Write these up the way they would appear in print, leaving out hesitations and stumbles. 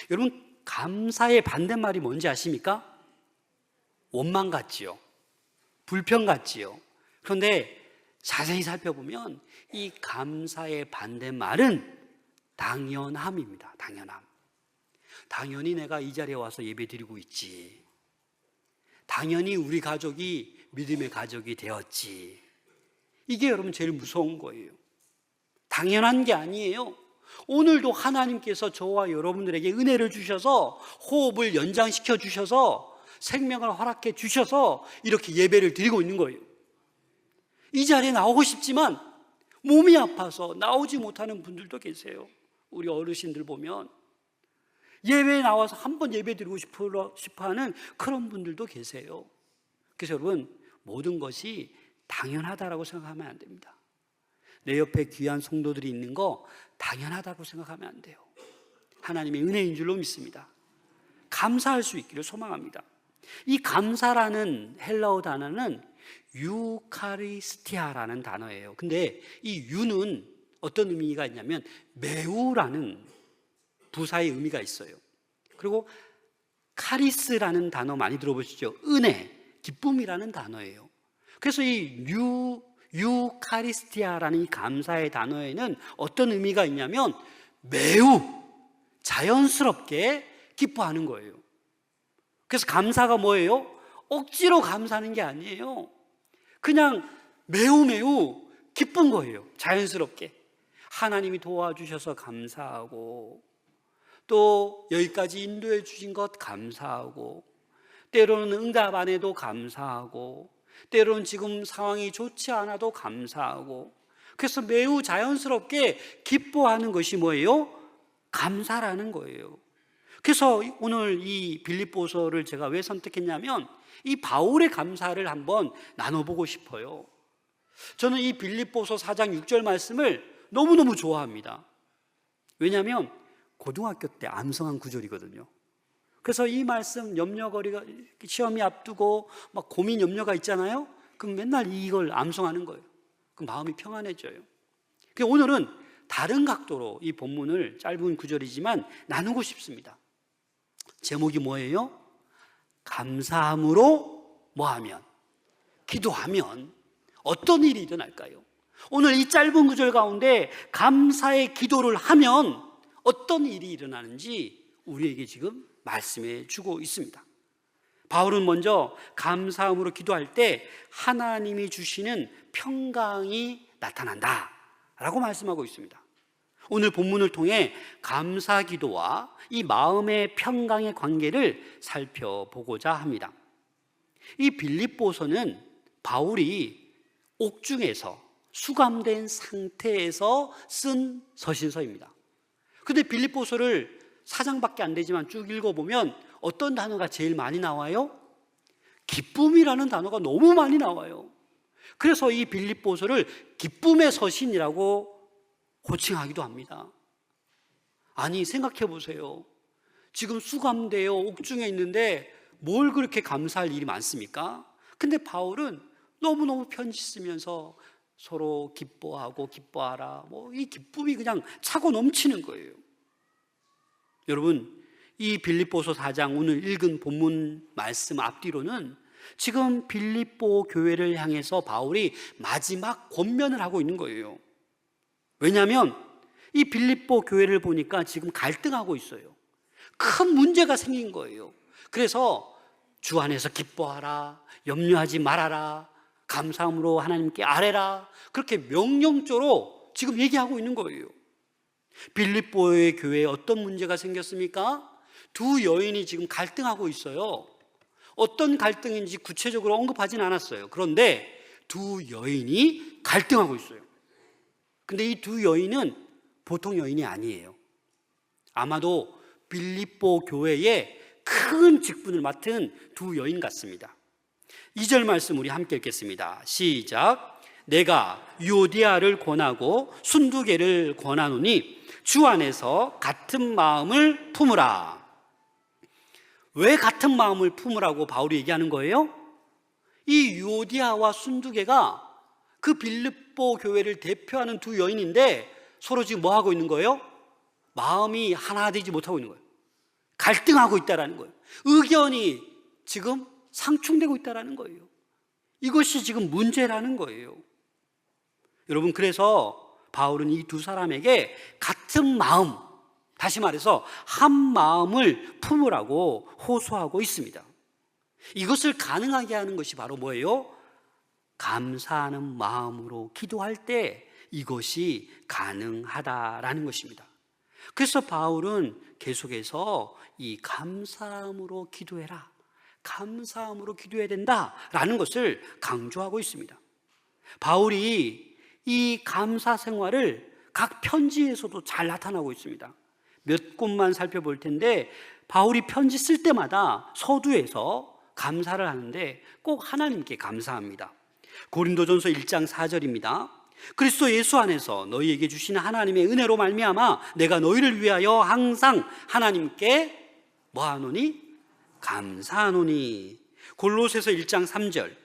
여러분, 감사의 반대말이 뭔지 아십니까? 원망 같지요. 불평 같지요. 그런데 자세히 살펴보면 이 감사의 반대말은 당연함입니다. 당연함. 당연히 내가 이 자리에 와서 예배 드리고 있지. 당연히 우리 가족이 믿음의 가족이 되었지. 이게 여러분 제일 무서운 거예요. 당연한 게 아니에요. 오늘도 하나님께서 저와 여러분들에게 은혜를 주셔서 호흡을 연장시켜 주셔서 생명을 허락해 주셔서 이렇게 예배를 드리고 있는 거예요. 이 자리에 나오고 싶지만 몸이 아파서 나오지 못하는 분들도 계세요. 우리 어르신들 보면 예배에 나와서 한번 예배 드리고 싶어하는 그런 분들도 계세요. 그래서 여러분, 모든 것이 당연하다라고 생각하면 안 됩니다. 내 옆에 귀한 성도들이 있는 거 당연하다고 생각하면 안 돼요. 하나님의 은혜인 줄로 믿습니다. 감사할 수 있기를 소망합니다. 이 감사라는 헬라어 단어는 유카리스티아라는 단어예요. 근데 이 유는 어떤 의미가 있냐면 매우라는 부사의 의미가 있어요. 그리고 카리스라는 단어 많이 들어보시죠? 은혜, 기쁨이라는 단어예요. 그래서 이 유카리스티아라는 이 감사의 단어에는 어떤 의미가 있냐면 매우 자연스럽게 기뻐하는 거예요. 그래서 감사가 뭐예요? 억지로 감사하는 게 아니에요. 그냥 매우 기쁜 거예요. 자연스럽게. 하나님이 도와주셔서 감사하고, 또 여기까지 인도해 주신 것 감사하고, 때로는 응답 안 해도 감사하고, 때로는 지금 상황이 좋지 않아도 감사하고, 그래서 매우 자연스럽게 기뻐하는 것이 뭐예요? 감사라는 거예요. 그래서 오늘 이 빌립보서를 제가 왜 선택했냐면 이 바울의 감사를 한번 나눠보고 싶어요. 저는 이 빌립보서 4장 6절 말씀을 너무너무 좋아합니다. 왜냐하면 고등학교 때 암송한 구절이거든요. 그래서 이 말씀 염려거리가 시험이 앞두고 막 고민 염려가 있잖아요. 그럼 맨날 이걸 암송하는 거예요. 그럼 마음이 평안해져요. 오늘은 다른 각도로 이 본문을 짧은 구절이지만 나누고 싶습니다. 제목이 뭐예요? 감사함으로 뭐하면? 기도하면 어떤 일이 일어날까요? 오늘 이 짧은 구절 가운데 감사의 기도를 하면 어떤 일이 일어나는지 우리에게 지금 말씀해 주고 있습니다. 바울은 먼저 감사함으로 기도할 때 하나님이 주시는 평강이 나타난다 라고 말씀하고 있습니다. 오늘 본문을 통해 감사 기도와 이 마음의 평강의 관계를 살펴보고자 합니다. 이 빌립보서는 바울이 옥중에서 수감된 상태에서 쓴 서신서입니다. 그런데 빌립보서를 4장밖에 안 되지만 쭉 읽어보면 어떤 단어가 제일 많이 나와요? 기쁨이라는 단어가 너무 많이 나와요. 그래서 이 빌립보서를 기쁨의 서신이라고 호칭하기도 합니다. 아니, 생각해 보세요. 지금 수감되어 옥중에 있는데 뭘 그렇게 감사할 일이 많습니까? 근데 바울은 너무너무 편지 쓰면서 서로 기뻐하고 기뻐하라, 이 기쁨이 그냥 차고 넘치는 거예요. 여러분, 이 빌립보서 4장 오늘 읽은 본문 말씀 앞뒤로는 지금 빌립보 교회를 향해서 바울이 마지막 권면을 하고 있는 거예요. 왜냐하면 이 빌립보 교회를 보니까 지금 갈등하고 있어요. 큰 문제가 생긴 거예요. 그래서 주 안에서 기뻐하라, 염려하지 말아라, 감사함으로 하나님께 아뢰라, 그렇게 명령조로 지금 얘기하고 있는 거예요. 빌립보의 교회에 어떤 문제가 생겼습니까? 두 여인이 지금 갈등하고 있어요. 어떤 갈등인지 구체적으로 언급하진 않았어요. 그런데 두 여인이 갈등하고 있어요. 근데 이 두 여인은 보통 여인이 아니에요. 아마도 빌립보 교회에 큰 직분을 맡은 두 여인 같습니다. 2절 말씀 우리 함께 읽겠습니다. 시작. 내가 유오디아를 권하고 순두개를 권하노니 주 안에서 같은 마음을 품으라. 왜 같은 마음을 품으라고 바울이 얘기하는 거예요? 이 유오디아와 순두개가 그 빌립보 교회를 대표하는 두 여인인데 서로 지금 뭐 하고 있는 거예요? 마음이 하나 되지 못하고 있는 거예요. 갈등하고 있다는 거예요. 의견이 지금 상충되고 있다는 거예요. 이것이 지금 문제라는 거예요. 여러분, 그래서 바울은 이 두 사람에게 같은 마음, 다시 말해서 한 마음을 품으라고 호소하고 있습니다. 이것을 가능하게 하는 것이 바로 뭐예요? 감사하는 마음으로 기도할 때 이것이 가능하다라는 것입니다. 그래서 바울은 계속해서 이 감사함으로 기도해라, 감사함으로 기도해야 된다라는 것을 강조하고 있습니다. 바울이 이 감사 생활을 각 편지에서도 잘 나타나고 있습니다. 몇 곳만 살펴볼 텐데, 바울이 편지 쓸 때마다 서두에서 감사를 하는데 꼭 하나님께 감사합니다. 고린도전서 1장 4절입니다. 그리스도 예수 안에서 너희에게 주시는 하나님의 은혜로 말미암아 내가 너희를 위하여 항상 하나님께 뭐하노니? 감사하노니. 골로새서 1장 3절,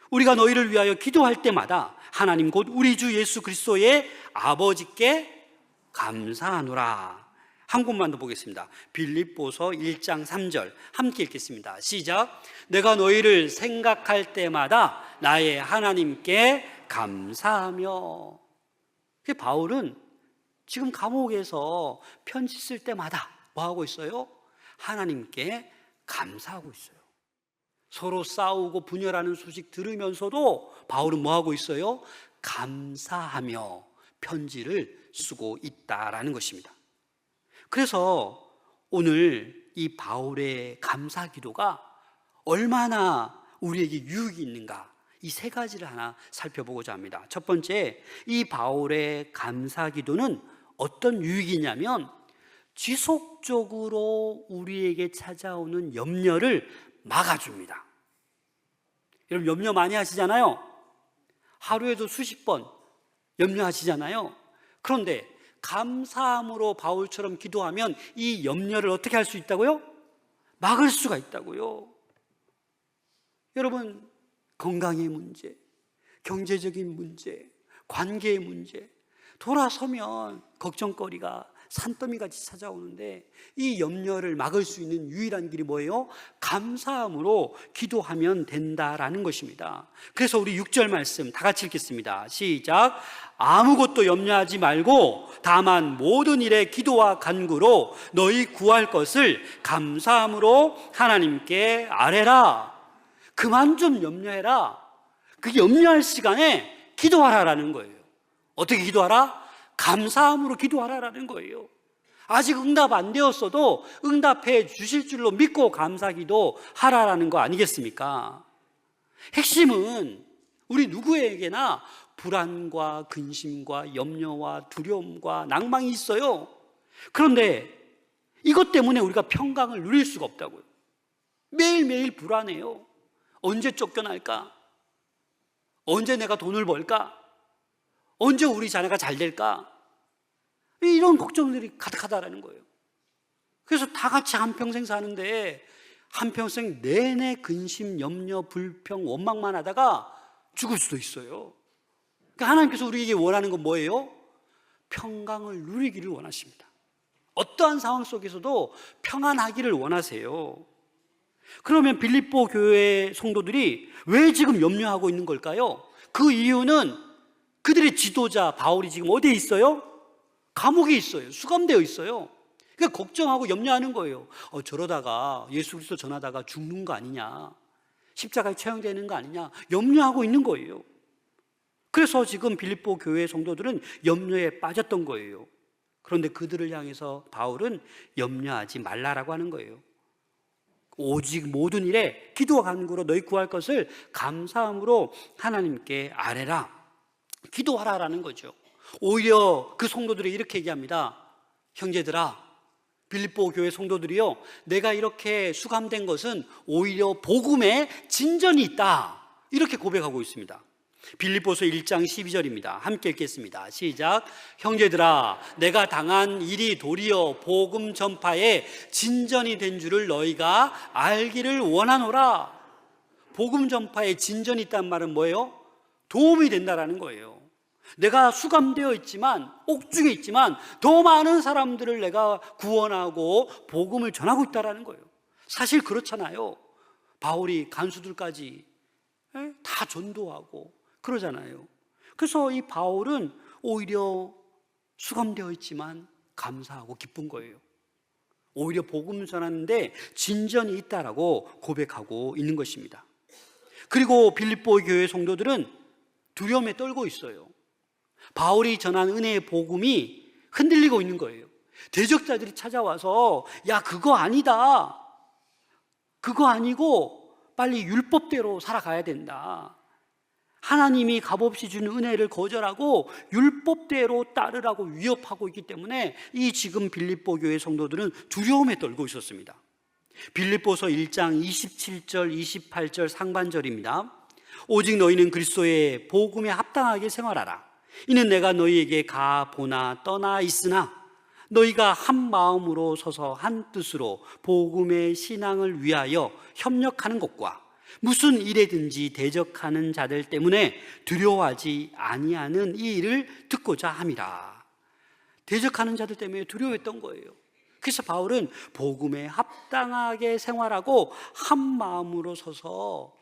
우리가 너희를 위하여 기도할 때마다 하나님 곧 우리 주 예수 그리스도의 아버지께 감사하노라. 한 곳만 더 보겠습니다. 빌립보서 1장 3절 함께 읽겠습니다. 시작. 내가 너희를 생각할 때마다 나의 하나님께 감사하며. 바울은 지금 감옥에서 편지 쓸 때마다 뭐 하고 있어요? 하나님께 감사하고 있어요. 서로 싸우고 분열하는 소식 들으면서도 바울은 뭐 하고 있어요? 감사하며 편지를 쓰고 있다라는 것입니다. 그래서 오늘 이 바울의 감사 기도가 얼마나 우리에게 유익이 있는가, 이 세 가지를 하나 살펴보고자 합니다. 첫 번째, 이 바울의 감사 기도는 어떤 유익이 있냐면 지속적으로 우리에게 찾아오는 염려를 막아줍니다. 여러분, 염려 많이 하시잖아요. 하루에도 수십 번 염려하시잖아요. 그런데 감사함으로 바울처럼 기도하면 이 염려를 어떻게 할 수 있다고요? 막을 수가 있다고요. 여러분, 건강의 문제, 경제적인 문제, 관계의 문제, 돌아서면 걱정거리가 산더미같이 찾아오는데 이 염려를 막을 수 있는 유일한 길이 뭐예요? 감사함으로 기도하면 된다라는 것입니다. 그래서 우리 6절 말씀 다 같이 읽겠습니다. 시작. 아무것도 염려하지 말고 다만 모든 일에 기도와 간구로 너희 구할 것을 감사함으로 하나님께 아뢰라. 그만 좀 염려해라. 그 염려할 시간에 기도하라라는 거예요. 어떻게 기도하라? 감사함으로 기도하라라는 거예요. 아직 응답 안 되었어도 응답해 주실 줄로 믿고 감사 기도하라라는 거 아니겠습니까? 핵심은 우리 누구에게나 불안과 근심과 염려와 두려움과 낭망이 있어요. 그런데 이것 때문에 우리가 평강을 누릴 수가 없다고요. 매일매일 불안해요. 언제 쫓겨날까? 언제 내가 돈을 벌까? 언제 우리 자녀가 잘 될까? 이런 걱정들이 가득하다라는 거예요. 그래서 다 같이 한평생 사는데 한평생 내내 근심, 염려, 불평, 원망만 하다가 죽을 수도 있어요. 그러니까 하나님께서 우리에게 원하는 건 뭐예요? 평강을 누리기를 원하십니다. 어떠한 상황 속에서도 평안하기를 원하세요. 그러면 빌립보 교회 성도들이 왜 지금 염려하고 있는 걸까요? 그 이유는 그들의 지도자 바울이 지금 어디에 있어요? 감옥에 있어요. 수감되어 있어요. 그러니까 걱정하고 염려하는 거예요. 저러다가 예수 그리스도 전하다가 죽는 거 아니냐, 십자가에 처형되는 거 아니냐, 염려하고 있는 거예요. 그래서 지금 빌립보 교회 성도들은 염려에 빠졌던 거예요. 그런데 그들을 향해서 바울은 염려하지 말라라고 하는 거예요. 오직 모든 일에 기도와 간구로 너희 구할 것을 감사함으로 하나님께 아뢰라, 기도하라라는 거죠. 오히려 그 성도들이 이렇게 얘기합니다. 형제들아, 빌립보 교회 성도들이요, 내가 이렇게 수감된 것은 오히려 복음에 진전이 있다, 이렇게 고백하고 있습니다. 빌립보서 1장 12절입니다. 함께 읽겠습니다. 시작. 형제들아, 내가 당한 일이 도리어 복음 전파에 진전이 된 줄을 너희가 알기를 원하노라. 복음 전파에 진전이 있다는 말은 뭐예요? 도움이 된다라는 거예요. 내가 수감되어 있지만, 옥중에 있지만 더 많은 사람들을 내가 구원하고 복음을 전하고 있다는 거예요. 사실 그렇잖아요. 바울이 간수들까지 다 전도하고 그러잖아요. 그래서 이 바울은 오히려 수감되어 있지만 감사하고 기쁜 거예요. 오히려 복음 전하는데 진전이 있다라고 고백하고 있는 것입니다. 그리고 빌립보 교회 성도들은 두려움에 떨고 있어요. 바울이 전한 은혜의 복음이 흔들리고 있는 거예요. 대적자들이 찾아와서 야, 그거 아니다, 그거 아니고 빨리 율법대로 살아가야 된다, 하나님이 값없이 주는 은혜를 거절하고 율법대로 따르라고 위협하고 있기 때문에 이 지금 빌립보 교회 성도들은 두려움에 떨고 있었습니다. 빌립보서 1장 27절 28절 상반절입니다. 오직 너희는 그리스도의 복음에 합당하게 생활하라. 이는 내가 너희에게 가 보나 떠나 있으나 너희가 한 마음으로 서서 한 뜻으로 복음의 신앙을 위하여 협력하는 것과 무슨 일에든지 대적하는 자들 때문에 두려워하지 아니하는 이 일을 듣고자 함이라. 대적하는 자들 때문에 두려워했던 거예요. 그래서 바울은 복음에 합당하게 생활하고 한 마음으로 서서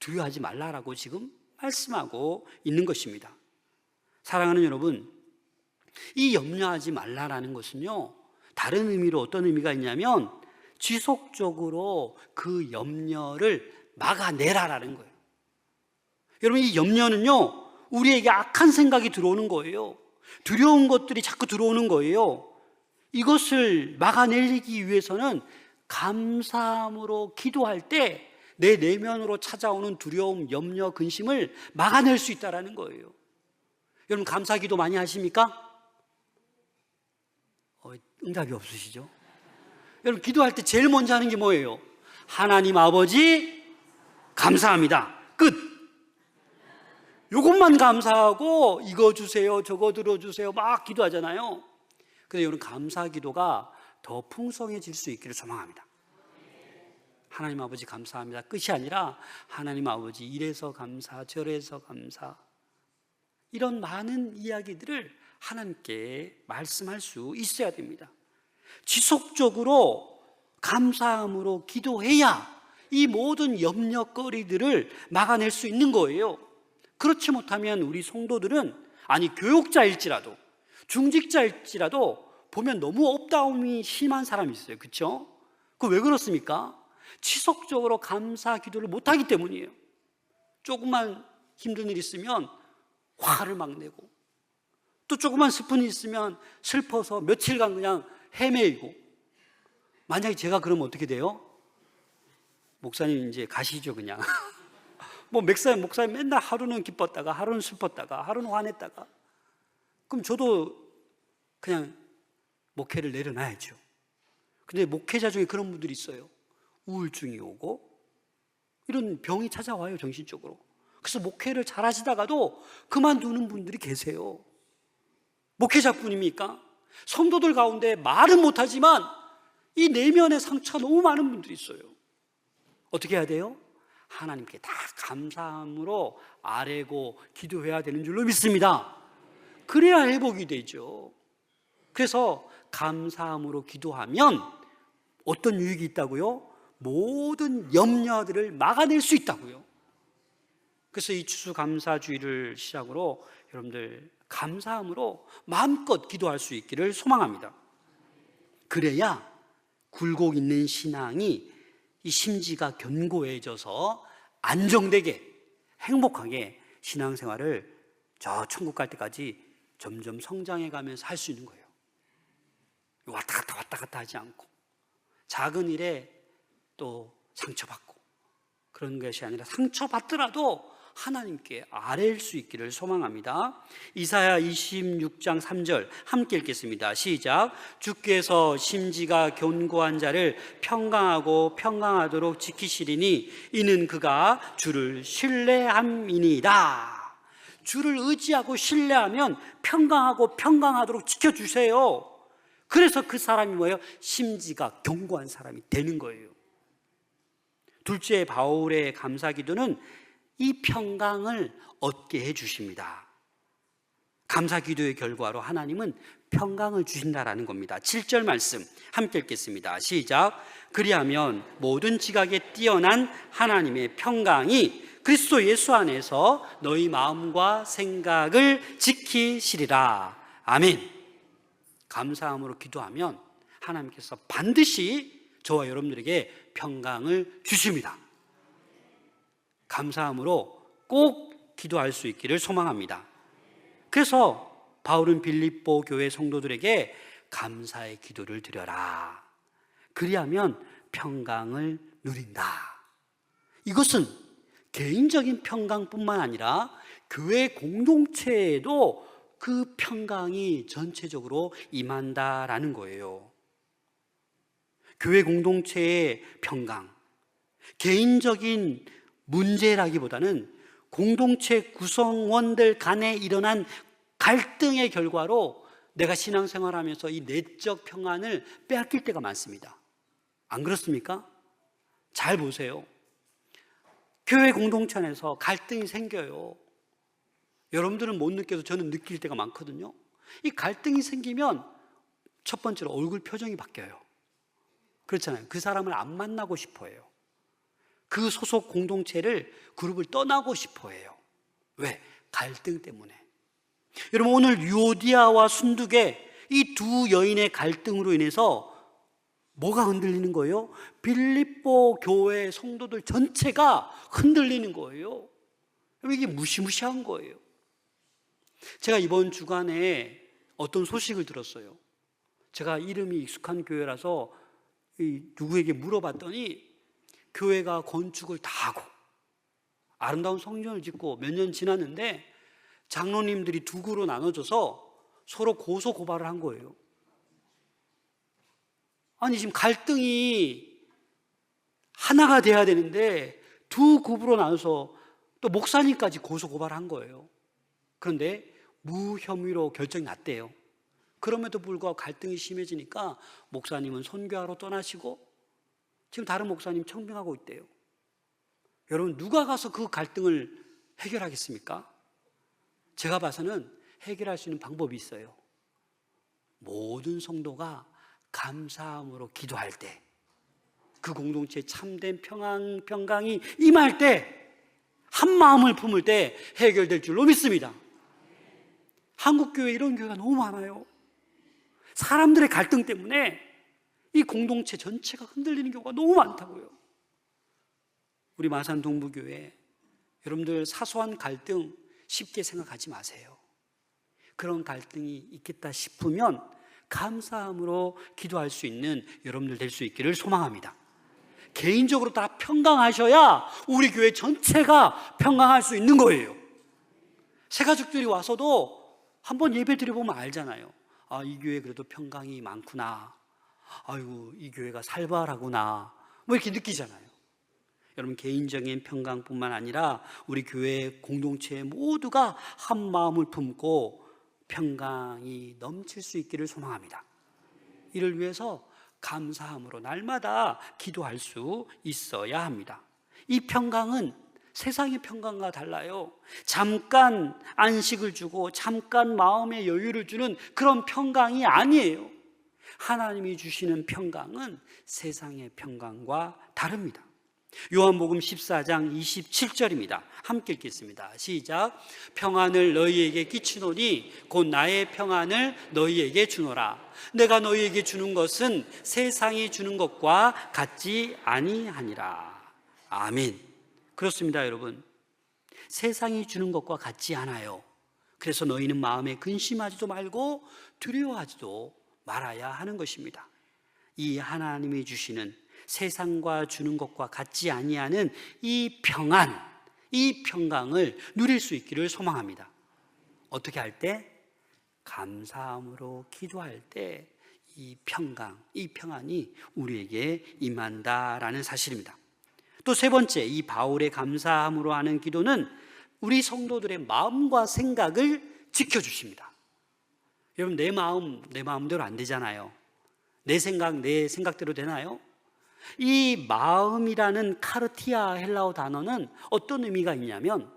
두려워하지 말라라고 지금 말씀하고 있는 것입니다. 사랑하는 여러분, 이 염려하지 말라라는 것은요, 다른 의미로 어떤 의미가 있냐면 지속적으로 그 염려를 막아내라라는 거예요. 여러분, 이 염려는요, 우리에게 악한 생각이 들어오는 거예요. 두려운 것들이 자꾸 들어오는 거예요. 이것을 막아내기 위해서는 감사함으로 기도할 때 내 내면으로 찾아오는 두려움, 염려, 근심을 막아낼 수 있다는 거예요. 여러분, 감사 기도 많이 하십니까? 응답이 없으시죠? 여러분, 기도할 때 제일 먼저 하는 게 뭐예요? 하나님 아버지 감사합니다. 끝. 이것만 감사하고 이거 주세요, 저거 들어주세요 막 기도하잖아요. 근데 여러분, 감사 기도가 더 풍성해질 수 있기를 소망합니다. 하나님 아버지 감사합니다 끝이 아니라 하나님 아버지 이래서 감사, 저래서 감사, 이런 많은 이야기들을 하나님께 말씀할 수 있어야 됩니다. 지속적으로 감사함으로 기도해야 이 모든 염려거리들을 막아낼 수 있는 거예요. 그렇지 못하면 우리 성도들은, 아니 교육자일지라도 중직자일지라도 보면 너무 업다움이 심한 사람이 있어요. 그렇죠? 그 왜 그렇습니까? 지속적으로 감사 기도를 못하기 때문이에요. 조금만 힘든 일 있으면 화를 막 내고, 또 조금만 슬픈 일 있으면 슬퍼서 며칠간 그냥 헤매이고. 만약에 제가 그러면 어떻게 돼요? 목사님 이제 가시죠 그냥. 뭐 목사님 맨날 하루는 기뻤다가 하루는 슬펐다가 하루는 화냈다가, 그럼 저도 그냥 목회를 내려놔야죠. 근데 목회자 중에 그런 분들이 있어요. 우울증이 오고 이런 병이 찾아와요, 정신적으로. 그래서 목회를 잘 하시다가도 그만두는 분들이 계세요. 목회자뿐입니까? 성도들 가운데 말은 못하지만 이 내면의 상처가 너무 많은 분들이 있어요. 어떻게 해야 돼요? 하나님께 다 감사함으로 아뢰고 기도해야 되는 줄로 믿습니다. 그래야 회복이 되죠. 그래서 감사함으로 기도하면 어떤 유익이 있다고요? 모든 염려들을 막아낼 수 있다고요. 그래서 이 추수감사주의를 시작으로 여러분들 감사함으로 마음껏 기도할 수 있기를 소망합니다. 그래야 굴곡 있는 신앙이 이 심지가 견고해져서 안정되게 행복하게 신앙생활을 저 천국 갈 때까지 점점 성장해 가면서 할 수 있는 거예요. 왔다 갔다 하지 않고 작은 일에 또 상처받고 그런 것이 아니라 상처받더라도 하나님께 아뢰일 수 있기를 소망합니다. 이사야 26장 3절 함께 읽겠습니다. 시작. 주께서 심지가 견고한 자를 평강하고 평강하도록 지키시리니 이는 그가 주를 신뢰함이니이다. 주를 의지하고 신뢰하면 평강하고 평강하도록 지켜주세요. 그래서 그 사람이 뭐예요? 심지가 견고한 사람이 되는 거예요. 둘째, 바울의 감사 기도는 이 평강을 얻게 해 주십니다. 감사 기도의 결과로 하나님은 평강을 주신다라는 겁니다. 7절 말씀 함께 읽겠습니다. 시작. 그리하면 모든 지각에 뛰어난 하나님의 평강이 그리스도 예수 안에서 너희 마음과 생각을 지키시리라. 아멘. 감사함으로 기도하면 하나님께서 반드시 저와 여러분들에게 평강을 주십니다. 감사함으로 꼭 기도할 수 있기를 소망합니다. 그래서 바울은 빌립보 교회 성도들에게 감사의 기도를 드려라. 그리하면 평강을 누린다. 이것은 개인적인 평강뿐만 아니라 교회 공동체에도 그 평강이 전체적으로 임한다라는 거예요. 교회 공동체의 평강, 개인적인 문제라기보다는 공동체 구성원들 간에 일어난 갈등의 결과로 내가 신앙생활하면서 이 내적 평안을 빼앗길 때가 많습니다. 안 그렇습니까? 잘 보세요. 교회 공동체 안에서 갈등이 생겨요. 여러분들은 못 느껴도 저는 느낄 때가 많거든요. 이 갈등이 생기면 첫 번째로 얼굴 표정이 바뀌어요. 그렇잖아요. 그 사람을 안 만나고 싶어 해요. 그 소속 공동체를, 그룹을 떠나고 싶어 해요. 왜? 갈등 때문에. 여러분, 오늘 유오디아와 순두계 이 두 여인의 갈등으로 인해서 뭐가 흔들리는 거예요? 빌립보 교회 성도들 전체가 흔들리는 거예요. 이게 무시무시한 거예요. 제가 이번 주간에 어떤 소식을 들었어요. 제가 이름이 익숙한 교회라서 누구에게 물어봤더니 교회가 건축을 다 하고 아름다운 성전을 짓고 몇 년 지났는데 장로님들이 두 그룹으로 나눠져서 서로 고소 고발을 한 거예요. 아니, 지금 갈등이 하나가 돼야 되는데 두 그룹으로 나눠서 또 목사님까지 고소 고발한 거예요. 그런데 무혐의로 결정이 났대요. 그럼에도 불구하고 갈등이 심해지니까 목사님은 선교하러 떠나시고 지금 다른 목사님 청빙하고 있대요. 여러분, 누가 가서 그 갈등을 해결하겠습니까? 제가 봐서는 해결할 수 있는 방법이 있어요. 모든 성도가 감사함으로 기도할 때, 그 공동체에 참된 평강이 임할 때, 한 마음을 품을 때 해결될 줄로 믿습니다. 한국교회 이런 교회가 너무 많아요. 사람들의 갈등 때문에 이 공동체 전체가 흔들리는 경우가 너무 많다고요. 우리 마산 동부교회, 여러분들 사소한 갈등 쉽게 생각하지 마세요. 그런 갈등이 있겠다 싶으면 감사함으로 기도할 수 있는 여러분들 될 수 있기를 소망합니다. 개인적으로 다 평강하셔야 우리 교회 전체가 평강할 수 있는 거예요. 새 가족들이 와서도 한번 예배 드려보면 알잖아요. 아, 이 교회 그래도 평강이 많구나. 아이고, 이 교회가 살벌하구나. 뭐 이렇게 느끼잖아요. 여러분, 개인적인 평강뿐만 아니라 우리 교회 공동체 모두가 한 마음을 품고 평강이 넘칠 수 있기를 소망합니다. 이를 위해서 감사함으로 날마다 기도할 수 있어야 합니다. 이 평강은 세상의 평강과 달라요. 잠깐 안식을 주고 잠깐 마음의 여유를 주는 그런 평강이 아니에요. 하나님이 주시는 평강은 세상의 평강과 다릅니다. 요한복음 14장 27절입니다. 함께 읽겠습니다. 시작. 평안을 너희에게 끼치노니 곧 나의 평안을 너희에게 주노라. 내가 너희에게 주는 것은 세상이 주는 것과 같지 아니하니라. 아멘. 그렇습니다, 여러분. 세상이 주는 것과 같지 않아요. 그래서 너희는 마음에 근심하지도 말고 두려워하지도 말아야 하는 것입니다. 이 하나님이 주시는 세상과 주는 것과 같지 아니하는 이 평안, 이 평강을 누릴 수 있기를 소망합니다. 어떻게 할 때? 감사함으로 기도할 때 이 평강, 이 평안이 우리에게 임한다라는 사실입니다. 또 세 번째, 이 바울의 감사함으로 하는 기도는 우리 성도들의 마음과 생각을 지켜주십니다. 여러분, 내 마음, 내 마음대로 안 되잖아요. 내 생각대로 되나요? 이 마음이라는 카르티아 헬라어 단어는 어떤 의미가 있냐면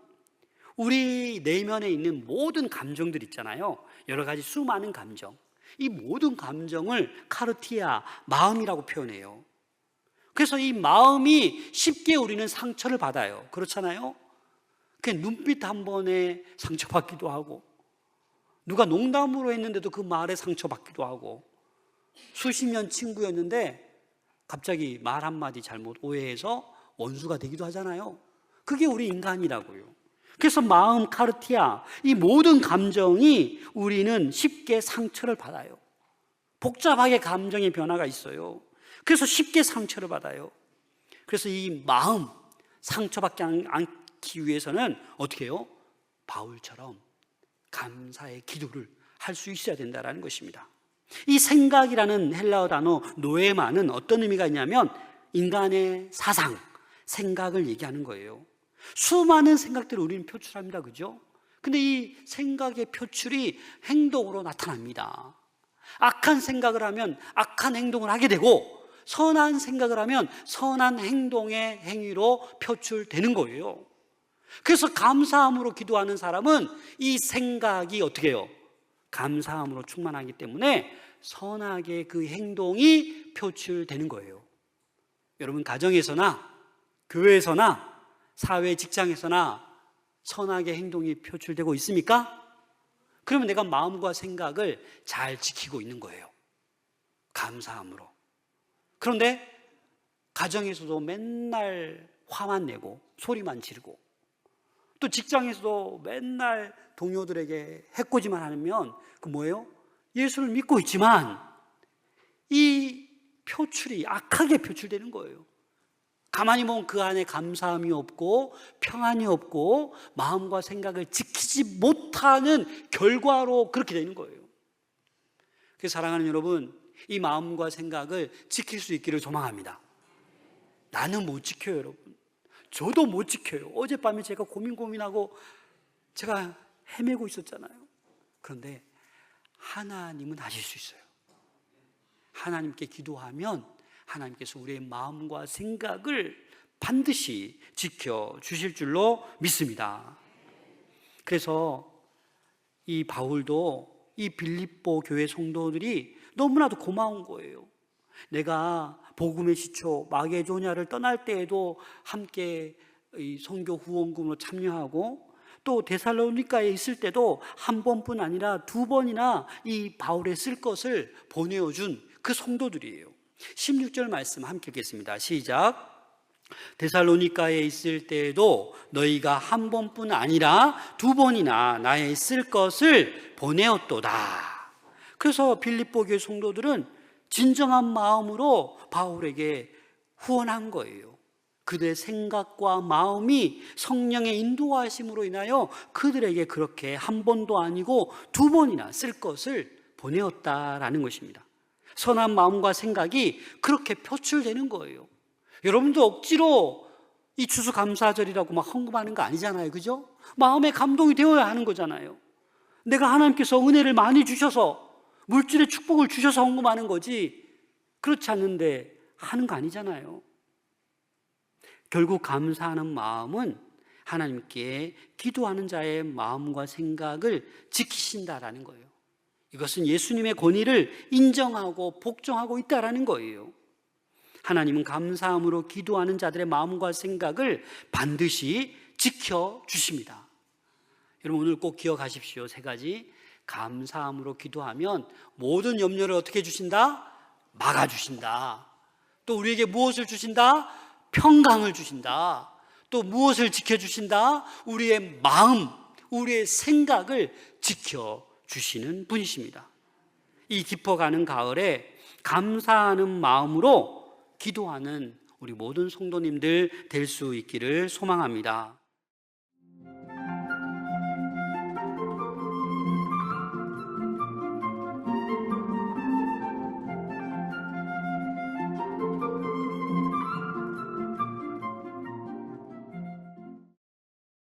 우리 내면에 있는 모든 감정들 있잖아요. 여러 가지 수많은 감정. 이 모든 감정을 카르티아, 마음이라고 표현해요. 그래서 이 마음이 쉽게 우리는 상처를 받아요. 그렇잖아요? 그 눈빛 한 번에 상처받기도 하고, 누가 농담으로 했는데도 그 말에 상처받기도 하고, 수십 년 친구였는데 갑자기 말 한마디 잘못 오해해서 원수가 되기도 하잖아요. 그게 우리 인간이라고요. 그래서 마음, 카르티아, 이 모든 감정이 우리는 쉽게 상처를 받아요. 복잡하게 감정의 변화가 있어요. 그래서 쉽게 상처를 받아요. 그래서 이 마음, 상처받지 않기 위해서는 어떻게 해요? 바울처럼 감사의 기도를 할 수 있어야 된다는 것입니다. 이 생각이라는 헬라어 단어 노에마는 어떤 의미가 있냐면 인간의 사상, 생각을 얘기하는 거예요. 수많은 생각들을 우리는 표출합니다. 그죠? 근데 이 생각의 표출이 행동으로 나타납니다. 악한 생각을 하면 악한 행동을 하게 되고, 선한 생각을 하면 선한 행동의 행위로 표출되는 거예요. 그래서 감사함으로 기도하는 사람은 이 생각이 어떻게 해요? 감사함으로 충만하기 때문에 선하게 그 행동이 표출되는 거예요. 여러분, 가정에서나 교회에서나 사회 직장에서나 선하게 행동이 표출되고 있습니까? 그러면 내가 마음과 생각을 잘 지키고 있는 거예요. 감사함으로. 그런데 가정에서도 맨날 화만 내고 소리만 지르고, 또 직장에서도 맨날 동료들에게 해코지만 하면 그 뭐예요? 예수를 믿고 있지만 이 표출이 악하게 표출되는 거예요. 가만히 보면 그 안에 감사함이 없고 평안이 없고 마음과 생각을 지키지 못하는 결과로 그렇게 되는 거예요. 그래서 사랑하는 여러분, 이 마음과 생각을 지킬 수 있기를 소망합니다. 나는 못 지켜요, 여러분. 저도 못 지켜요. 어젯밤에 제가 고민하고 제가 헤매고 있었잖아요. 그런데 하나님은 하실 수 있어요. 하나님께 기도하면 하나님께서 우리의 마음과 생각을 반드시 지켜주실 줄로 믿습니다. 그래서 이 바울도 이 빌립보 교회 성도들이 너무나도 고마운 거예요. 내가 복음의 시초 마게도냐를 떠날 때에도 함께 이 선교 후원금으로 참여하고, 또 데살로니가에 있을 때도 한 번뿐 아니라 두 번이나 이 바울의 쓸 것을 보내어준 그 성도들이에요. 16절 말씀 함께 읽겠습니다. 시작. 데살로니가에 있을 때에도 너희가 한 번뿐 아니라 두 번이나 나의 쓸 것을 보내었도다. 그래서 빌립보 교회 성도들은 진정한 마음으로 바울에게 후원한 거예요. 그들의 생각과 마음이 성령의 인도하심으로 인하여 그들에게 그렇게 한 번도 아니고 두 번이나 쓸 것을 보내었다라는 것입니다. 선한 마음과 생각이 그렇게 표출되는 거예요. 여러분도 억지로 이 추수감사절이라고 막 헌금하는 거 아니잖아요. 그죠? 마음의 감동이 되어야 하는 거잖아요. 내가 하나님께서 은혜를 많이 주셔서 물질의 축복을 주셔서 헌금하는 거지, 그렇지 않는데 하는 거 아니잖아요. 결국 감사하는 마음은 하나님께 기도하는 자의 마음과 생각을 지키신다라는 거예요. 이것은 예수님의 권위를 인정하고 복종하고 있다라는 거예요. 하나님은 감사함으로 기도하는 자들의 마음과 생각을 반드시 지켜주십니다. 여러분, 오늘 꼭 기억하십시오. 세 가지. 감사함으로 기도하면 모든 염려를 어떻게 주신다? 막아주신다. 또 우리에게 무엇을 주신다? 평강을 주신다. 또 무엇을 지켜주신다? 우리의 마음, 우리의 생각을 지켜주시는 분이십니다. 이 깊어가는 가을에 감사하는 마음으로 기도하는 우리 모든 성도님들 될 수 있기를 소망합니다.